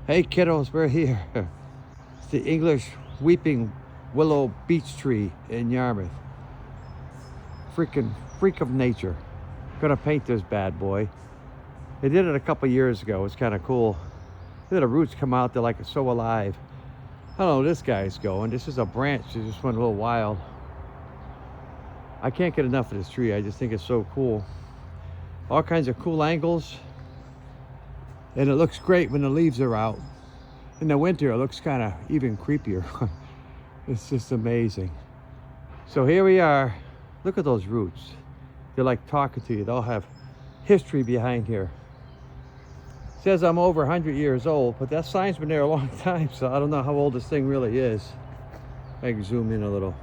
Hey kiddos, we're here. It's the English weeping willow beech tree in Yarmouth. Freaking freak of nature. Gonna paint this bad boy. They did it a couple years ago. It's kind of cool. Look at the roots come out, they're like so alive. I don't know where this guy's going. This is a branch that just went a little wild. I can't get enough of this tree. I just think it's so cool. All kinds of cool angles. And it looks great when the leaves are out. In the winter, it looks kind of even creepier. It's just amazing. So here we are. Look at those roots. They're like talking to you. They'll have history behind here. It says I'm over 100 years old, but that sign's been there a long time, so I don't know how old this thing really is. I can zoom in a little.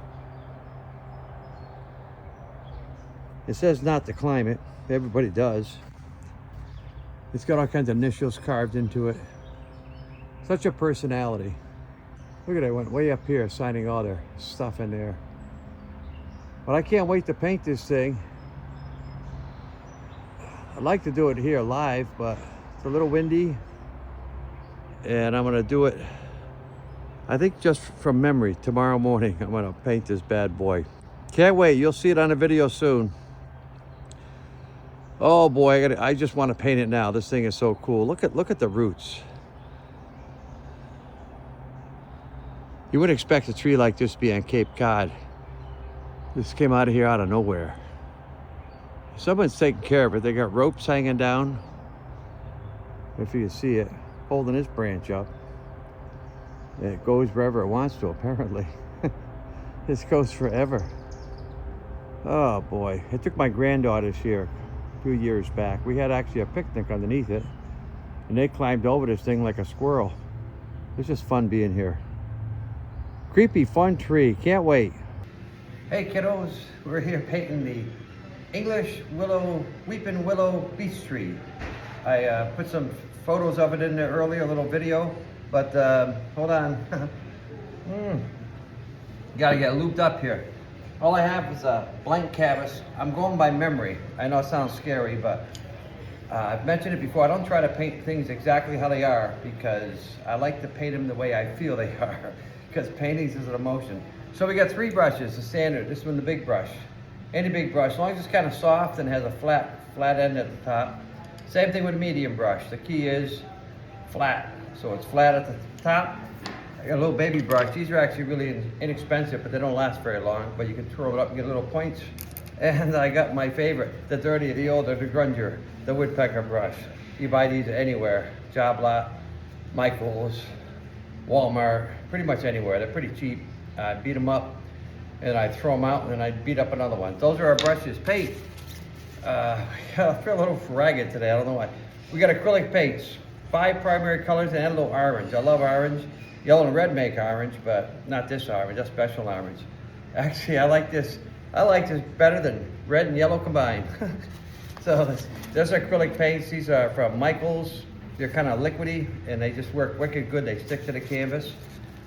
It says not to climb it. Everybody does. It's got all kinds of initials carved into it. Such a personality. Look at it, went way up here signing all their stuff in there. But I can't wait to paint this thing. I'd like to do it here live, but it's a little windy. And I'm gonna do it, I think just from memory, tomorrow morning. I'm gonna paint this bad boy. Can't wait, you'll see it on the video soon. Oh boy, I just want to paint it now. This thing is so cool. Look at the roots. You wouldn't expect a tree like this to be on Cape Cod. This came out of here out of nowhere. Someone's taking care of it. They got ropes hanging down, if you can see it, holding this branch up. It goes wherever it wants to, apparently. This goes forever. Oh boy, it took my granddaughters here a few years back. We had actually a picnic underneath it, and they climbed over this thing like a squirrel. It's just fun being here. Creepy, fun tree. Can't wait. Hey kiddos, we're here painting the English weeping willow beech tree. I put some photos of it in there earlier, a little video, but hold on. Gotta get looped up here. All I have is a blank canvas. I'm going by memory. I know it sounds scary, but I've mentioned it before. I don't try to paint things exactly how they are because I like to paint them the way I feel they are, because paintings is an emotion. So we got 3 brushes, the standard. This one, the big brush. Any big brush, as long as it's kind of soft and has a flat end at the top. Same thing with a medium brush. The key is flat. So it's flat at the top. I got a little baby brush. These are actually really inexpensive, but they don't last very long. But you can throw it up and get little points. And I got my favorite, the dirty, the older, the grunger, the woodpecker brush. You buy these anywhere. Job Lot, Michael's, Walmart, pretty much anywhere. They're pretty cheap. I beat them up and I throw them out and then I beat up another one. Those are our brushes. Paint. I feel a little ragged today. I don't know why. We got acrylic paints. 5 primary colors and a little orange. I love orange. Yellow and red make orange, but not this orange, that's special orange. Actually, I like this better than red and yellow combined. So there's acrylic paints. These are from Michael's. They're kind of liquidy and they just work wicked good. They stick to the canvas.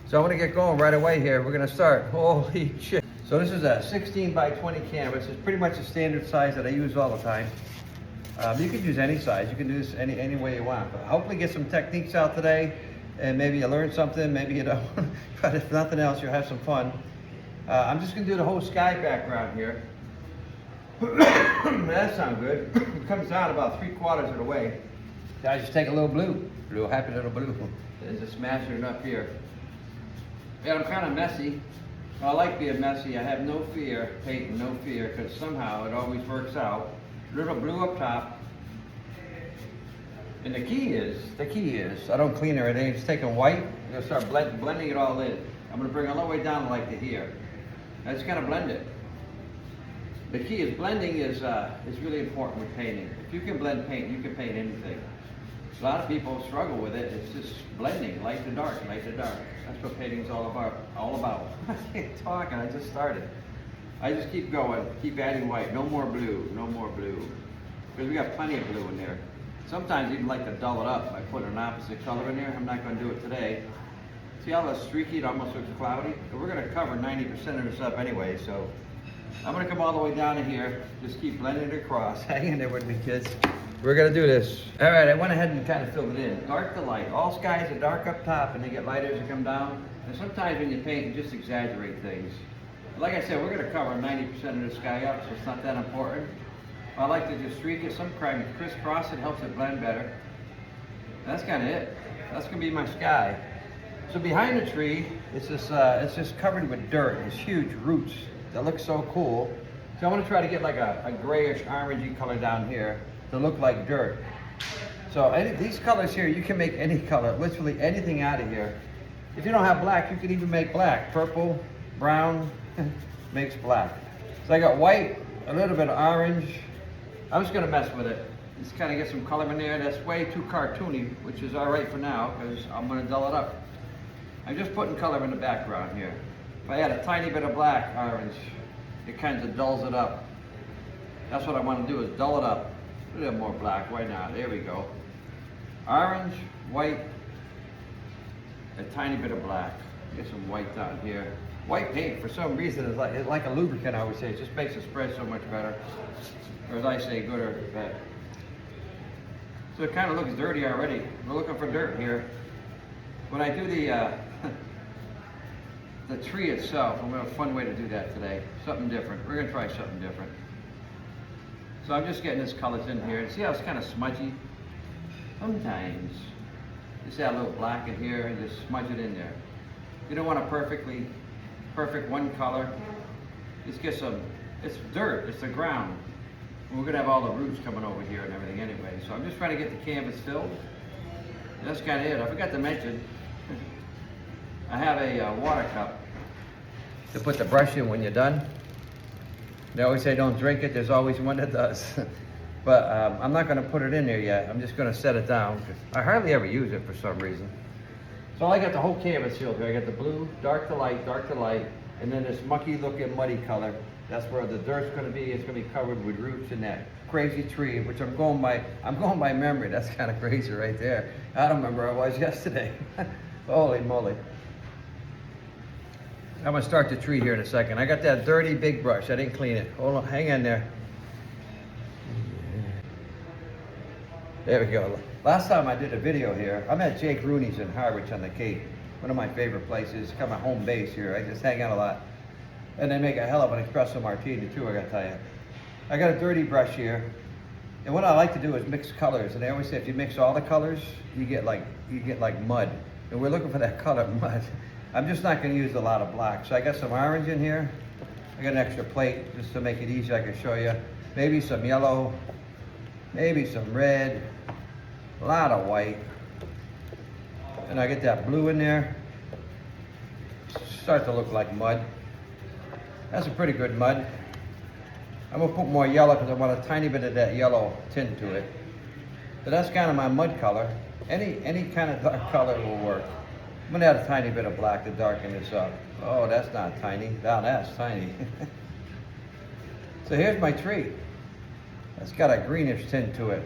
So I'm gonna get going right away here. We're gonna start. Holy shit. So this is a 16 by 20 canvas. It's pretty much a standard size that I use all the time. You can use any size. You can do this any way you want. But hopefully get some techniques out today. And maybe you learn something, maybe you don't. But if nothing else, you'll have some fun. I'm just gonna do the whole sky background here. That sounds good. It comes down about 3/4 of the way. So I just take a little blue, happy little blue, and just smash it up here. Yeah, I'm kind of messy. Well, I like being messy. I have no fear, painting, no fear, because somehow it always works out. Little blue up top. And the key is, I don't clean everything, just taking white, I'm gonna start blending it all in. I'm gonna bring it all the way down like to here. I just gotta blend it. The key is blending is really important with painting. If you can blend paint, you can paint anything. A lot of people struggle with it. It's just blending, light to dark, light to dark. That's what painting's all about. I can't talk and I just started. I just keep going, keep adding white. No more blue, no more blue. Because we got plenty of blue in there. Sometimes even like to dull it up by putting an opposite color in there. I'm not going to do it today. See how that's streaky? It almost looks cloudy. But we're going to cover 90% of this up anyway. So I'm going to come all the way down to here. Just keep blending it across. Hang in there with me, kids. We're gonna do this. All right, I went ahead and kind of filled it in. Dark to light. All skies are dark up top and they get lighter as they come down. And sometimes when you paint, you just exaggerate things. Like I said, we're gonna cover 90% of the sky up, so it's not that important. I like to just streak it, sometimes crisscross it, helps it blend better. That's kind of it. That's gonna be my sky. So behind the tree, it's just covered with dirt. It's huge roots that look so cool. So I want to try to get like a grayish orangey color down here to look like dirt. So these colors here, you can make any color, literally anything out of here. If you don't have black, you can even make black. Purple, brown makes black. So I got white, a little bit of orange. I'm just gonna mess with it. Just kind of get some color in there. That's way too cartoony, which is all right for now because I'm gonna dull it up. I'm just putting color in the background here. If I add a tiny bit of black, orange, it kind of dulls it up. That's what I want to do, is dull it up. A little more black, why not? There we go. Orange, white, a tiny bit of black. Get some white down here. White paint, for some reason, is like a lubricant, I always say. It just makes the spread so much better. Or as I say, good or bad. So it kind of looks dirty already. We're looking for dirt here. When I do the tree itself, I'm gonna have a fun way to do that today. Something different. We're gonna try something different. So I'm just getting this colors in here. See how it's kind of smudgy? Sometimes just add a little black in here and just smudge it in there. You don't want a perfect one color. Just get some, it's dirt, it's the ground. And we're gonna have all the roots coming over here and everything anyway. So I'm just trying to get the canvas filled. And that's kind of it. I forgot to mention, I have a water cup to put the brush in when you're done. They always say don't drink it, there's always one that does. But I'm not gonna put it in there yet. I'm just gonna set it down. I hardly ever use it for some reason. So I got the whole canvas filled here. I got the blue, dark to light, and then this mucky looking muddy color. That's where the dirt's gonna be. It's gonna be covered with roots in that crazy tree, which I'm going by memory. That's kind of crazy right there. I don't remember where I was yesterday. Holy moly. I'm gonna start the tree here in a second. I got that dirty big brush. I didn't clean it. Hold on, hang in there. There we go. Last time I did a video here, I'm at Jake Rooney's in Harwich on the Cape. One of my favorite places. It's kind of my home base here. I just hang out a lot. And they make a hell of an espresso martini too, I gotta tell you. I got a dirty brush here. And what I like to do is mix colors. And they always say if you mix all the colors, you get like mud. And we're looking for that color mud. I'm just not gonna use a lot of black. So I got some orange in here. I got an extra plate just to make it easy. I can show you. Maybe some yellow, maybe some red, a lot of white. And I get that blue in there. Start to look like mud. That's a pretty good mud. I'm gonna put more yellow because I want a tiny bit of that yellow tint to it. So that's kind of my mud color. Any kind of dark color will work. I'm gonna add a tiny bit of black to darken this up. Oh, that's not tiny. Now that's tiny. So here's my tree. It's got a greenish tint to it.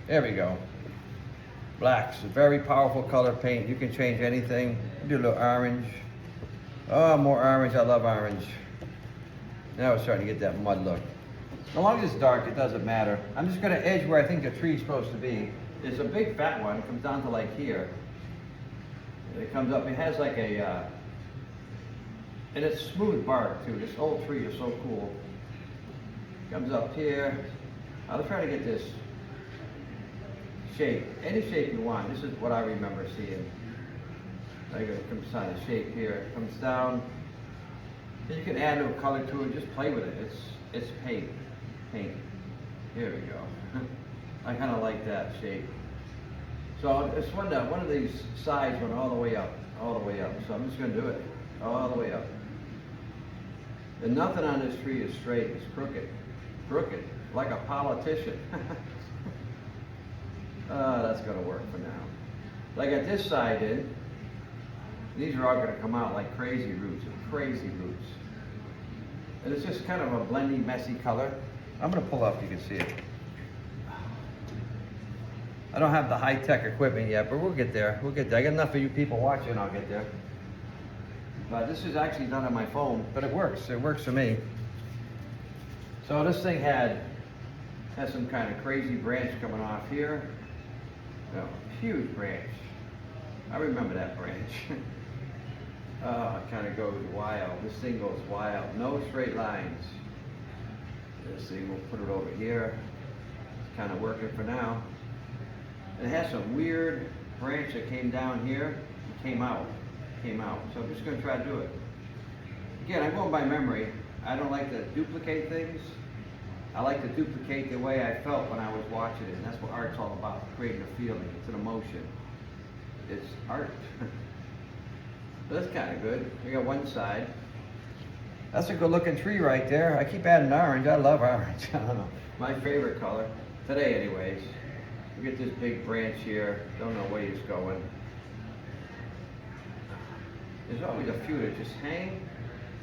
There we go. Black's a very powerful color paint. You can change anything. Do a little orange. Oh, more orange. I love orange. Now it's starting to get that mud look. As long as it's dark, it doesn't matter. I'm just gonna edge where I think the tree's supposed to be. There's a big fat one. It comes down to like here. It comes up, it has like a, and it's smooth bark too. This old tree is so cool. Comes up here. I'll try to get this shape, any shape you want. This is what I remember seeing. Like it comes down the shape here. It comes down. Then you can add a little color to it. Just play with it. It's paint. Here we go. I kind of like that shape. So it's one of these sides went all the way up. So I'm just going to do it all the way up. And nothing on this tree is straight. It's crooked, like a politician. That's going to work for now. So I got this side in. These are all going to come out like crazy roots. And it's just kind of a blendy, messy color. I'm going to pull up, you can see it. I don't have the high-tech equipment yet, but we'll get there. I got enough of you people watching, I'll get there. But this is actually done on my phone, but it works. It works for me. So this thing had Has some kind of crazy branch coming off here. No, huge branch. I remember that branch. Oh, it kind of goes wild. This thing goes wild. No straight lines. This thing, we'll put it over here. It's kind of working for now. It has some weird branch that came down here. It came out. So I'm just going to try to do it. Again, I'm going by memory. I don't like to duplicate things. I like to duplicate the way I felt when I was watching it. And that's what art's all about, creating a feeling. It's an emotion. It's art. So that's kind of good. We got one side. That's a good looking tree right there. I keep adding orange. I love orange. I don't know. My favorite color. Today anyways. We get this big branch here. Don't know where it's going. There's always a few that just hang.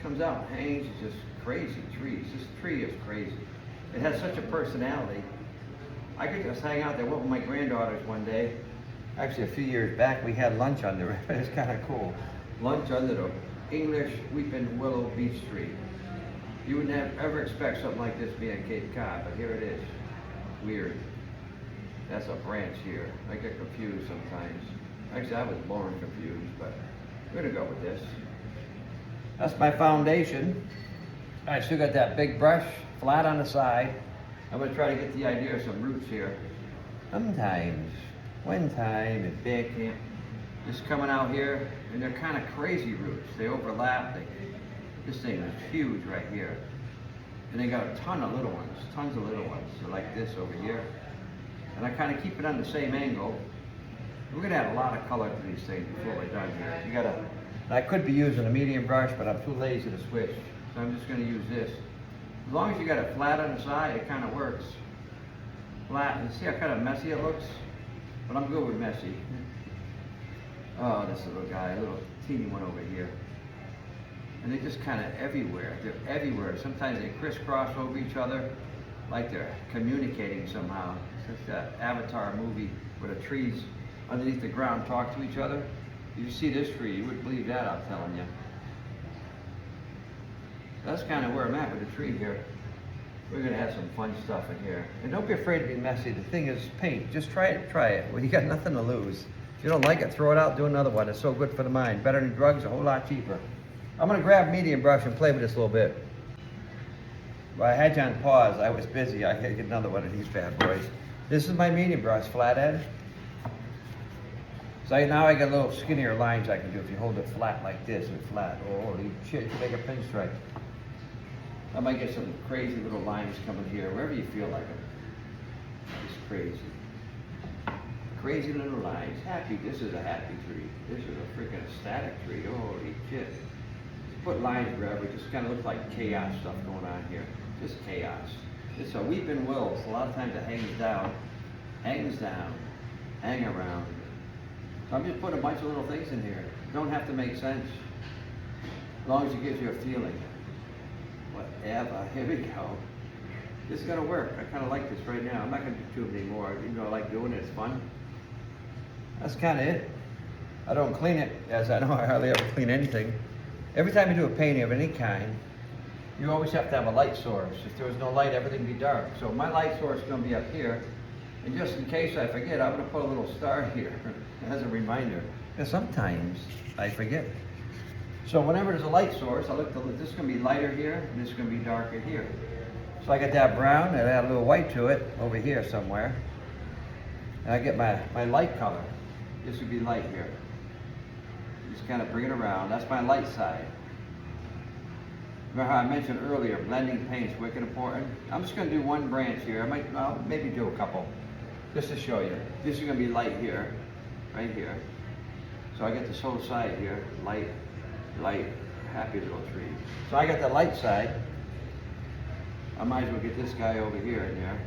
Comes out and hangs. It's just crazy trees. This tree is crazy. It has such a personality. I could just hang out there. Went with my granddaughters one day. Actually, a few years back, we had lunch under it. It's kind of cool. Lunch under the English weeping willow beech tree. You would never ever expect something like this being Cape Cod, but here it is. Weird. That's a branch here. I get confused sometimes. Actually, I was born confused, but we're gonna go with this. That's my foundation. I still got that big brush, flat on the side. I'm gonna try to get the idea of some roots here. Sometimes, one time at band camp, just coming out here, and they're kind of crazy roots. They overlap. This thing is huge right here. And they got a ton of little ones, tons of little ones. So like this over here. And I kind of keep it on the same angle. We're gonna add a lot of color to these things before we're done here. You gotta, I could be using a medium brush, but I'm too lazy to switch. So I'm just gonna use this. As long as you got it flat on the side, it kind of works. Flat, and see how kind of messy it looks? But I'm good with messy. Oh, this little guy, a little teeny one over here. And they're just kind of everywhere. They're everywhere. Sometimes they crisscross over each other, like they're communicating somehow. It's like that Avatar movie where the trees underneath the ground talk to each other. If you see this tree, you wouldn't believe that, I'm telling you. That's kind of where I'm at with the tree here. We're gonna have some fun stuff in here. And don't be afraid to be messy. The thing is paint. Just try it. Well, you got nothing to lose. If you don't like it, throw it out, do another one. It's so good for the mind. Better than drugs, a whole lot cheaper. I'm gonna grab a medium brush and play with this a little bit. Well, I had you on pause. I was busy. I gotta get another one of these bad boys. This is my medium brush, flathead. So now I got little skinnier lines I can do. If you hold it flat like this and flat, oh, holy shit, you can make a pinstripe. I might get some crazy little lines coming here, wherever you feel like them. It's crazy. Crazy little lines. Happy, this is a happy tree. This is a freaking ecstatic tree. Holy shit. Put lines wherever, it just kind of looks like chaos stuff going on here. Just chaos. It's a weeping willow. So a lot of times it hangs down, hang around. So I'm just putting a bunch of little things in here. Don't have to make sense. As long as it gives you a feeling. Whatever, here we go. This is gonna work. I kind of like this right now. I'm not gonna do too many more. Even though I like doing it, it's fun. That's kind of it. I don't clean it, as I know I hardly ever clean anything. Every time you do a painting of any kind, you always have to have a light source. If there was no light, everything would be dark. So my light source is gonna be up here. And just in case I forget, I'm gonna put a little star here as a reminder. Because sometimes I forget. So whenever there's a light source, I look, this is gonna be lighter here, and this is gonna be darker here. So I get that brown, and I add a little white to it over here somewhere. And I get my light color. This would be light here. Just kind of bring it around. That's my light side. Remember how I mentioned earlier, blending paint's wicked important? I'm just gonna do one branch here. I'll maybe do a couple, just to show you. This is gonna be light here, right here. So I get this whole side here, light, happy little tree. So I got the light side. I might as well get this guy over here in there.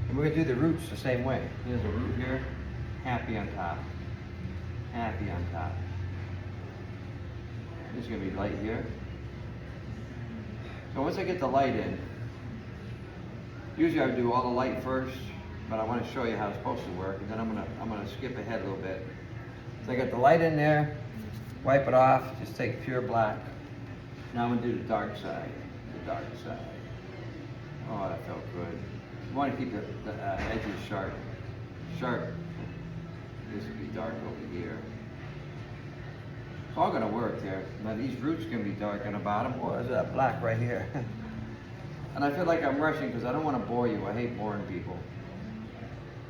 And we're gonna do the roots the same way. Here's a root here, happy on top. Happy on top. This is gonna be light here. So once I get the light in, usually I would do all the light first, but I want to show you how it's supposed to work, and then I'm gonna skip ahead a little bit. So I got the light in there, wipe it off, just take pure black. Now I'm gonna do the dark side, Oh, that felt good. You want to keep the edges sharp. Sharp. This would be dark over here. It's all gonna work there. Now these roots can be dark on the bottom. Or is that black right here? And I feel like I'm rushing because I don't want to bore you. I hate boring people.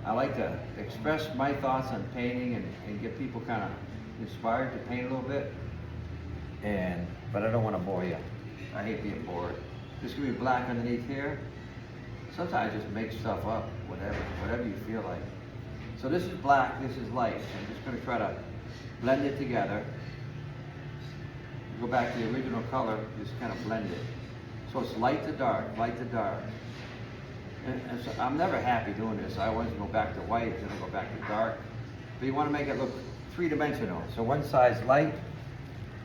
I like to express my thoughts on painting and get people kind of inspired to paint a little bit. But I don't want to bore you. I hate being bored. This is gonna be black underneath here. Sometimes just make stuff up, whatever you feel like. So this is black, this is light. I'm just gonna try to blend it together. Go back to the original color, just kind of blend it. So it's light to dark, light to dark. And so I'm never happy doing this. I always go back to white, then I go back to dark. But you want to make it look three-dimensional. So one side's light,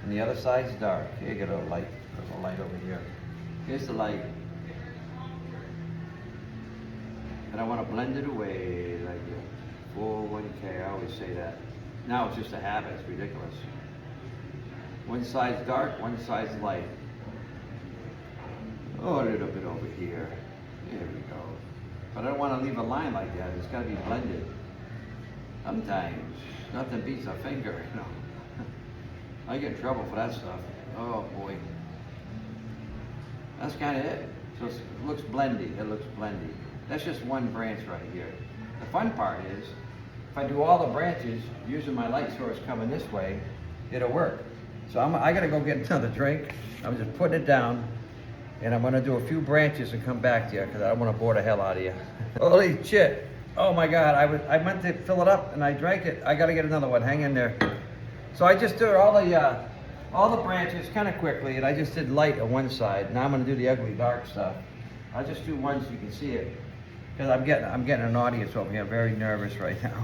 and the other side's dark. Here you get a little light. There's a light over here. Here's the light. And I want to blend it away like a 401k. I always say that. Now it's just a habit. It's ridiculous. One side's dark, one side's light. Oh, a little bit over here. There we go. But I don't want to leave a line like that. It's got to be blended. Sometimes nothing beats a finger, you know. I get in trouble for that stuff. Oh boy. That's kind of it. So it looks blendy. It looks blendy. That's just one branch right here. The fun part is, if I do all the branches using my light source coming this way, it'll work. So I gotta go get another drink. I'm just putting it down, and I'm gonna do a few branches and come back to you because I don't want to bore the hell out of you. Holy shit! Oh my God! I meant to fill it up and I drank it. I gotta get another one. Hang in there. So I just did all the branches kind of quickly, and I just did light on one side. Now I'm gonna do the ugly dark stuff. I'll just do one so you can see it, because I'm getting an audience over here. I'm very nervous right now.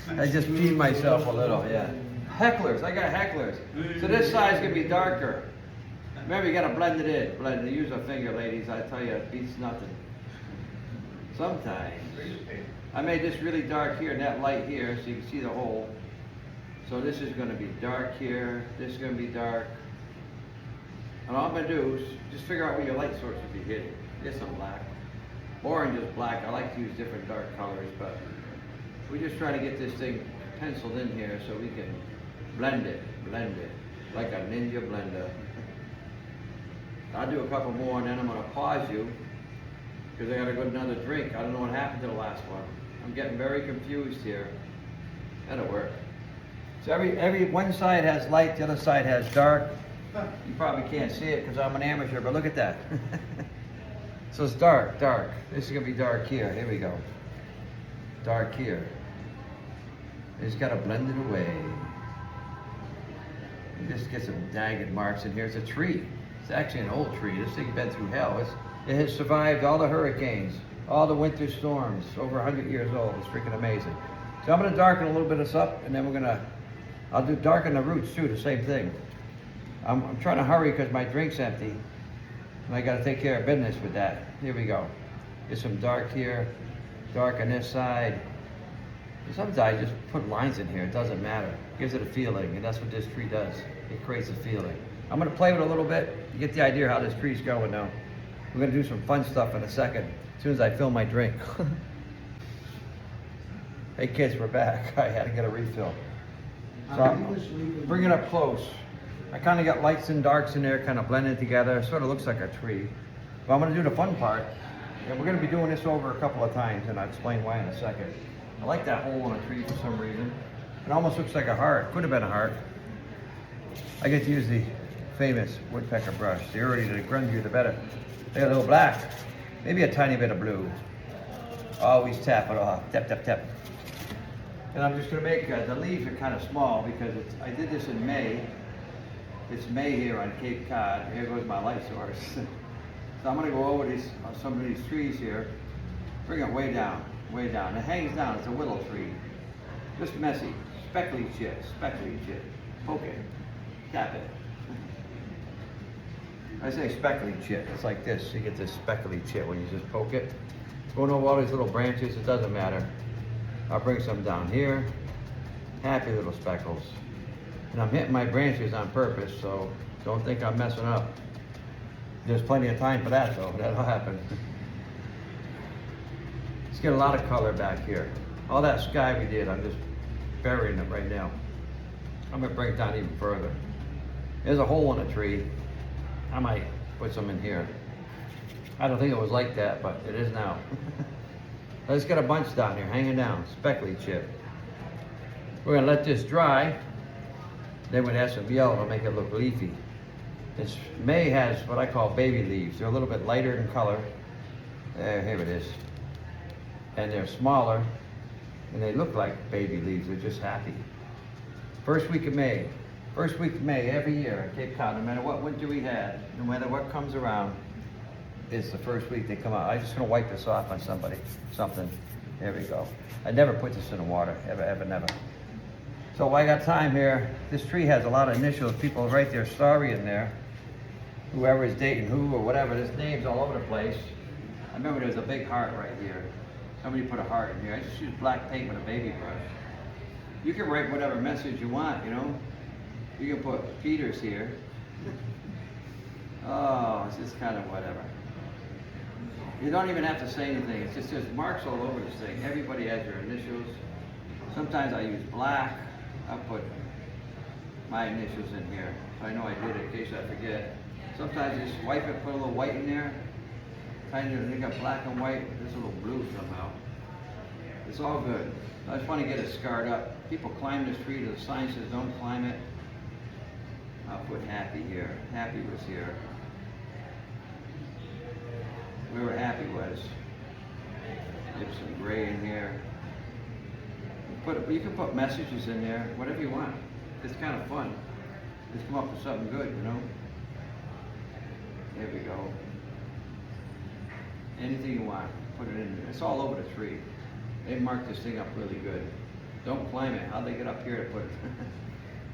I just peed myself a little. Yeah. Hecklers, I got hecklers. So this side's gonna be darker. Remember, you gotta blend it in. Blend it. Use a finger, ladies. I tell you, it beats nothing. Sometimes. I made this really dark here and that light here, so you can see the hole. So this is gonna be dark here. This is gonna be dark. And all I'm gonna do is just figure out where your light source should be hitting. Get some black. Orange is black. I like to use different dark colors, but we're just trying to get this thing penciled in here so we can blend it, like a ninja blender. I'll do a couple more and then I'm gonna pause you because I gotta go to another drink. I don't know what happened to the last one. I'm getting very confused here. That'll work. So every one side has light, the other side has dark. You probably can't see it because I'm an amateur, but look at that. So it's dark, dark. This is gonna be dark here. Here we go. Dark here. Just gotta blend it away. You just get some jagged marks in here. It's a tree. It's actually an old tree. This thing's been through hell. It has survived all the hurricanes, all the winter storms, over 100 years old. It's freaking amazing. So I'm gonna darken a little bit of this up, and then I'll do darken the roots too, the same thing. I'm trying to hurry because my drink's empty, and I gotta take care of business with that. Here we go. Get some dark here, dark on this side. Sometimes I just put lines in here, it doesn't matter. It gives it a feeling, and that's what this tree does. It creates a feeling. I'm gonna play with it a little bit. You get the idea how this tree's going now. We're gonna do some fun stuff in a second, as soon as I fill my drink. Hey kids, we're back. I had to get a refill. So I'm bring it up close. I kind of got lights and darks in there, kind of blended together. It sort of looks like a tree. But I'm gonna do the fun part. And we're gonna be doing this over a couple of times, and I'll explain why in a second. I like that hole in a tree for some reason. It almost looks like a heart. Could have been a heart. I get to use the famous woodpecker brush. The earlier, the grungier, the better. They got a little black, maybe a tiny bit of blue. Always tap it off. Tap, tap, tap. And I'm just gonna make, the leaves are kind of small because I did this in May. It's May here on Cape Cod. Here goes my light source. So I'm gonna go over some of these trees here. Bring it way down. Way down. It hangs down. It's a willow tree. Just messy. Speckly shit. Speckly shit. Poke it. Tap it. I say speckly shit. It's like this. You get this speckly shit when you just poke it. Going over all these little branches. It doesn't matter. I'll bring some down here. Happy little speckles. And I'm hitting my branches on purpose, so don't think I'm messing up. There's plenty of time for that though, that'll happen. Let's get a lot of color back here. All that sky we did, I'm just burying it right now. I'm gonna bring it down even further. There's a hole in the tree. I might put some in here. I don't think it was like that, but it is now. Let's get a bunch down here, hanging down, speckly chip. We're gonna let this dry. Then we're gonna add some yellow to make it look leafy. This May has what I call baby leaves. They're a little bit lighter in color. Here it is. And they're smaller, and they look like baby leaves. They're just happy. First week of May. First week of May every year at Cape Cod, no matter what winter we had, no matter what comes around, it's the first week they come out. I'm just gonna wipe this off on something. There we go. I never put this in the water, ever, never. So while I got time here, this tree has a lot of initials. People write their story in there. Whoever is dating who or whatever, there's names all over the place. I remember there was a big heart right here. Somebody put a heart in here. I just use black paint with a baby brush. You can write whatever message you want, you know. You can put Peter's here. Oh, it's just kind of whatever. You don't even have to say anything. It's just there's marks all over this thing. Everybody has their initials. Sometimes I use black. I'll put my initials in here, so I know I did it in case I forget. Sometimes I just wipe it, put a little white in there. Kind of, they got black and white. There's a little blue somehow. It's all good. I just want to get it scarred up. People climb this tree. The sign says don't climb it. I'll put happy here. Happy was here. Where happy was. Get some gray in here. You can put messages in there, whatever you want. It's kind of fun. Just come up with something good, you know. There we go. Anything you want, put it in there. It's all over the tree. They marked this thing up really good. Don't climb it. How'd they get up here to put it?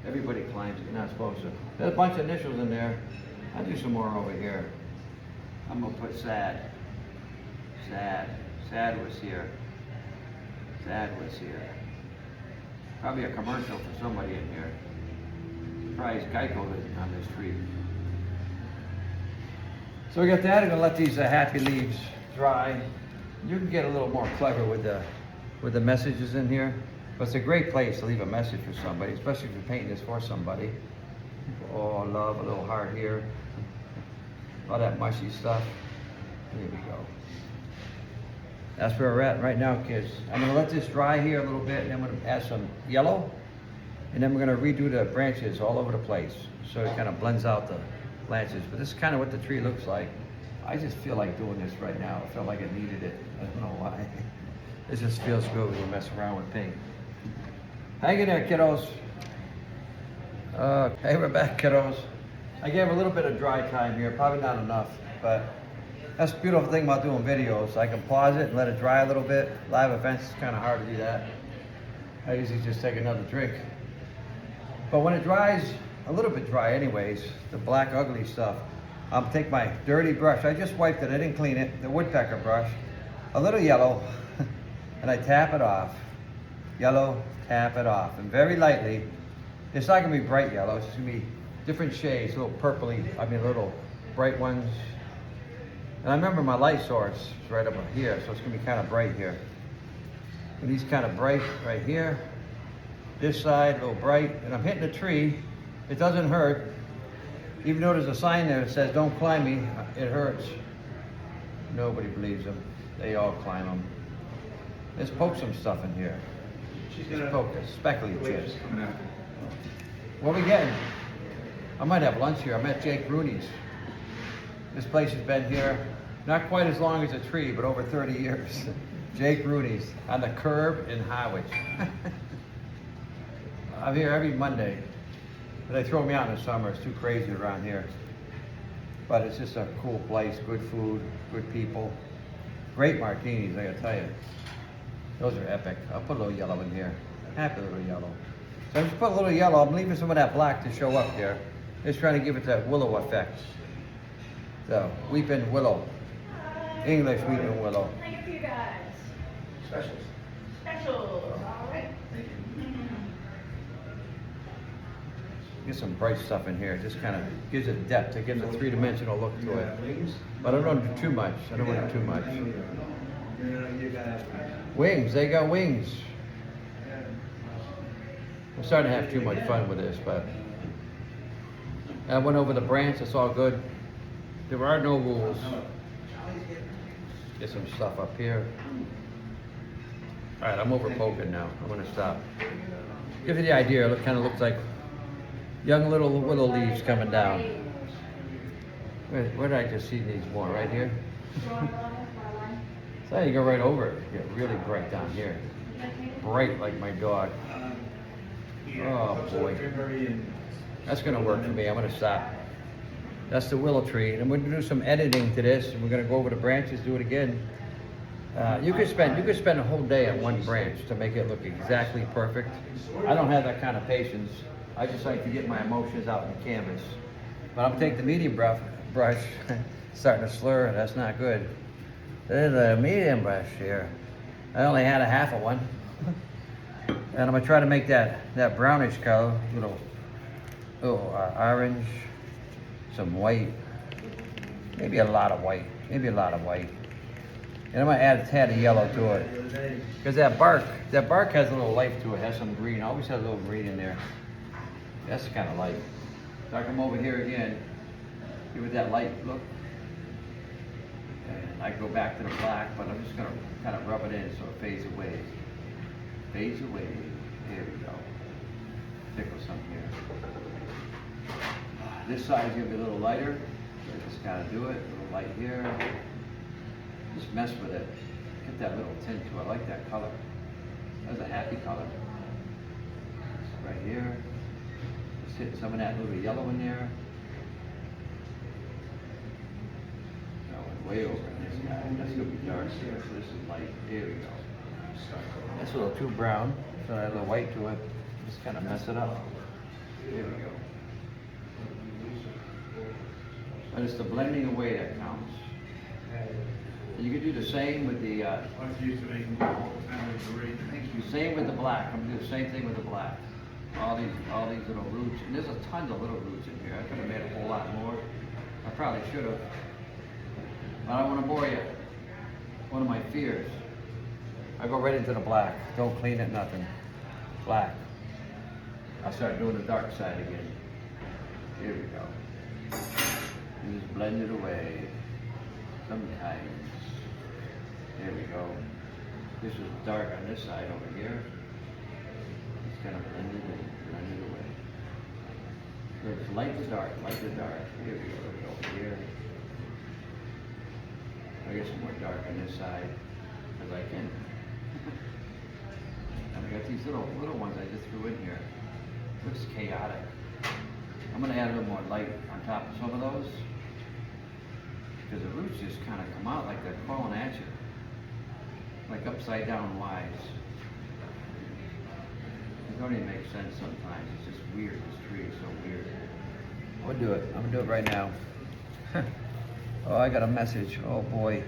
Everybody climbs it. You're not supposed to. There's a bunch of initials in there. I'll do some more over here. I'm gonna put sad. Sad. Sad was here. Sad was here. Probably a commercial for somebody in here. Surprised Geico isn't on this tree. So we got that. I'm gonna let these happy leaves dry. You can get a little more clever with the messages in here, but it's a great place to leave a message for somebody, especially if you're painting this for somebody. Oh, love, a little heart here. All that mushy stuff. Here we go. That's where we're at right now, kids. I'm gonna let this dry here a little bit, and then I'm gonna add some yellow, and then we're gonna redo the branches all over the place, so it kind of blends out the branches. But this is kind of what the tree looks like. I just feel like doing this right now. I felt like it needed it. I don't know why. It just feels good when you mess around with paint. Hang in there, kiddos. Hey, we're back, kiddos. I gave a little bit of dry time here, probably not enough, but that's the beautiful thing about doing videos. I can pause it and let it dry a little bit. Live events, it's kind of hard to do that. I usually just take another drink. But when it dries, a little bit dry anyways, the black ugly stuff, I'll take my dirty brush. I just wiped it, I didn't clean it, the woodpecker brush, a little yellow, and I tap it off. Yellow, tap it off, and very lightly. It's not gonna be bright yellow, it's just gonna be different shades, little purpley, little bright ones. And I remember my light source is right up here, so it's gonna be kind of bright here. And these kind of bright right here. This side, a little bright, and I'm hitting the tree. It doesn't hurt. Even though there's a sign there that says, don't climb me, it hurts. Nobody believes them. They all climb them. Let's poke some stuff in here. Let's poke this, speckly chips. What are we getting? I might have lunch here. I'm at Jake Rooney's. This place has been here, not quite as long as a tree, but over 30 years. Jake Rooney's on the curb in Harwich. I'm here every Monday. But they throw me out in the summer. It's too crazy around here. But it's just a cool place, good food, good people. Great martinis, I gotta tell you. Those are epic. I'll put a little yellow in here. Happy little yellow. So I just put a little yellow. I'm leaving some of that black to show up there. Just trying to give it that willow effect. So, weeping willow. English weeping willow. Thank you for you guys. Specials. Specials, all right. Thank you. get some bright stuff in here. It just kind of gives it depth. It gives a three-dimensional look to it. But I don't want to do too much. I don't want to do too much. Wings, they got wings. I'm starting to have too much fun with this, but I went over the branch, it's all good. There are no rules. Get some stuff up here. All right, I'm over poking now. I'm gonna stop. Give you the idea, it kind of looks like young little willow leaves coming down. Where did I just see these more? Right here? So you go right over it. Get really bright down here. Bright like my dog. Oh boy. That's gonna work for me. I'm gonna stop. That's the willow tree. And we're gonna do some editing to this. We're gonna go over the branches, do it again. You could spend a whole day on one branch to make it look exactly perfect. I don't have that kind of patience. I just like to get my emotions out in the canvas. But I'm gonna take the medium brush, starting to slur, that's not good. There's a medium brush here. I only had a half of one. And I'm gonna try to make that brownish color, little orange, some white, maybe a lot of white, And I'm gonna add a tad of yellow to it. Because that bark has a little life to it, has some green, always has a little green in there. That's kind of light. So I come over here again, give it that light look. And I go back to the black, but I'm just gonna kind of rub it in so it fades away. Fades away. There we go. Tickle some here. This side is gonna be a little lighter. Just gotta do it. A little light here. Just mess with it. Get that little tint to it. I like that color. That's a happy color. Right here. Just hit some of that little yellow in there. Way over in this guy. That's gonna be dark here. So this is light. There we go. That's a little too brown, so I add a little white to it. Just kind of mess it up. There we go. But it's the blending away that counts. And you can do the same with the same with the black. I'm gonna do the same thing with the black. All these little roots, and there's a ton of little roots in here. I could have made a whole lot more. I probably should have. But I don't want to bore you. One of my fears. I go right into the black. Don't clean it, nothing. Black. I'll start doing the dark side again. Here we go. You just blend it away. Sometimes. There we go. This is dark on this side over here. Just kind of blend it in, blend it away. So it's light to dark, light to dark. Here we go, over here. I get some more dark on this side, because I can. And I got these little ones I just threw in here. Looks chaotic. I'm gonna add a little more light on top of some of those, because the roots just kind of come out like they're crawling at you, like upside down wise. It don't even make sense sometimes. It's just weird. This tree is so weird. I'll do it. I'm gonna do it right now. Oh, I got a message. Oh boy.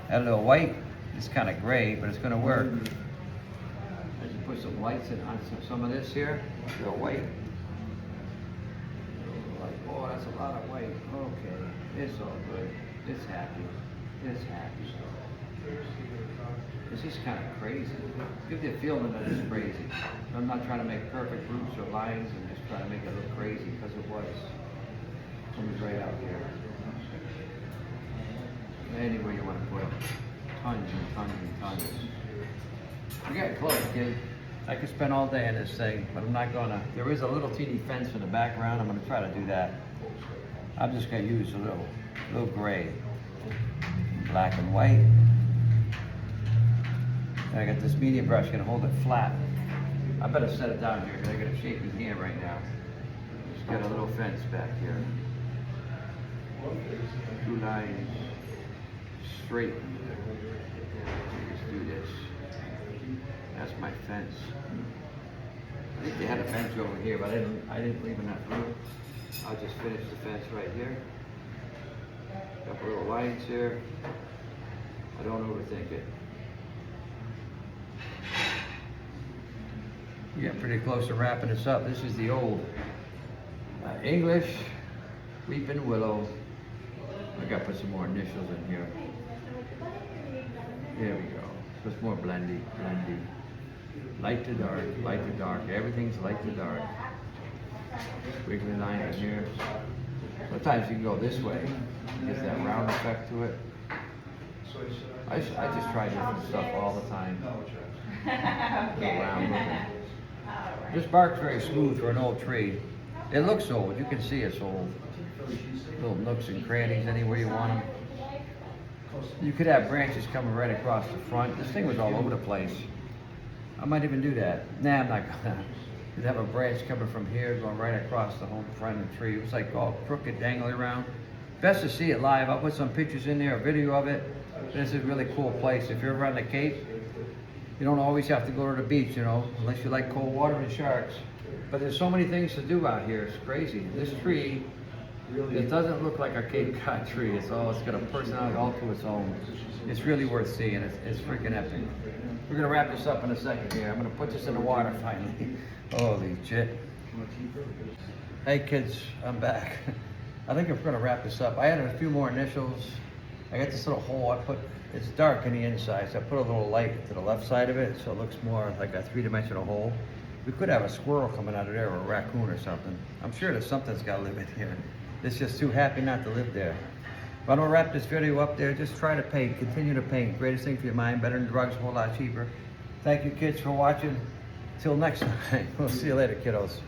Add a little white. It's kind of gray, but it's going to work. I just put some lights in on some of this here. A little white. Like, oh, that's a lot of white. Okay. It's all good. It's happy. It's happy. This is kind of crazy. Give you a feeling that it's crazy. I'm not trying to make perfect roots or lines. I'm just trying to make it look crazy because it was. Comes right out here. Anywhere you want to put them. Tons and tons and tons. We're getting close, kid. I could spend all day on this thing, but I'm not gonna. There is a little teeny fence in the background. I'm gonna try to do that. I'm just gonna use a little gray. Black and white. And I got this medium brush, gonna hold it flat. I better set it down here because I got a shaky hand right now. Just got a little fence back here. 2 lines. Straight. Just do this. That's my fence. I think they had a bench over here, but I didn't leave enough room. I'll just finish the fence right here. Couple little lines here. I don't overthink it. We got pretty close to wrapping this up. This is the old English, Weeping Willow. I gotta put some more initials in here. There we go. So it's more blendy. Light to dark, light to dark. Everything's light to dark. Wiggly line in here. Sometimes you can go this way. It gives that round effect to it. I just try different stuff all the time. Go around looking. This bark's very smooth for an old tree. It looks old. You can see it's old. Little nooks and crannies anywhere you want them. You could have branches coming right across the front. This thing was all over the place. I might even do that. Nah, I'm not gonna. You'd have a branch coming from here going right across the whole front of the tree. It was like all crooked, dangling around. Best to see it live. I'll put some pictures in there, a video of it. This is a really cool place. If you're ever on the Cape, you don't always have to go to the beach, you know, unless you like cold water and sharks. But there's so many things to do out here. It's crazy. This tree, it doesn't look like a Cape Cod tree. It's got a personality all to its own. It's really worth seeing. It's freaking epic. We're gonna wrap this up in a second here. I'm gonna put this in the water finally. Holy shit. Hey kids, I'm back. I think I'm gonna wrap this up. I added a few more initials. I got this little hole it's dark on the inside, so I put a little light to the left side of it so it looks more like a three-dimensional hole. We could have a squirrel coming out of there or a raccoon or something. I'm sure that something's gotta live in here. It's just too happy not to live there. But I'm gonna wrap this video up there. Just try to paint, continue to paint. Greatest thing for your mind, better than drugs, a whole lot cheaper. Thank you kids for watching. Till next time, we'll see you later kiddos.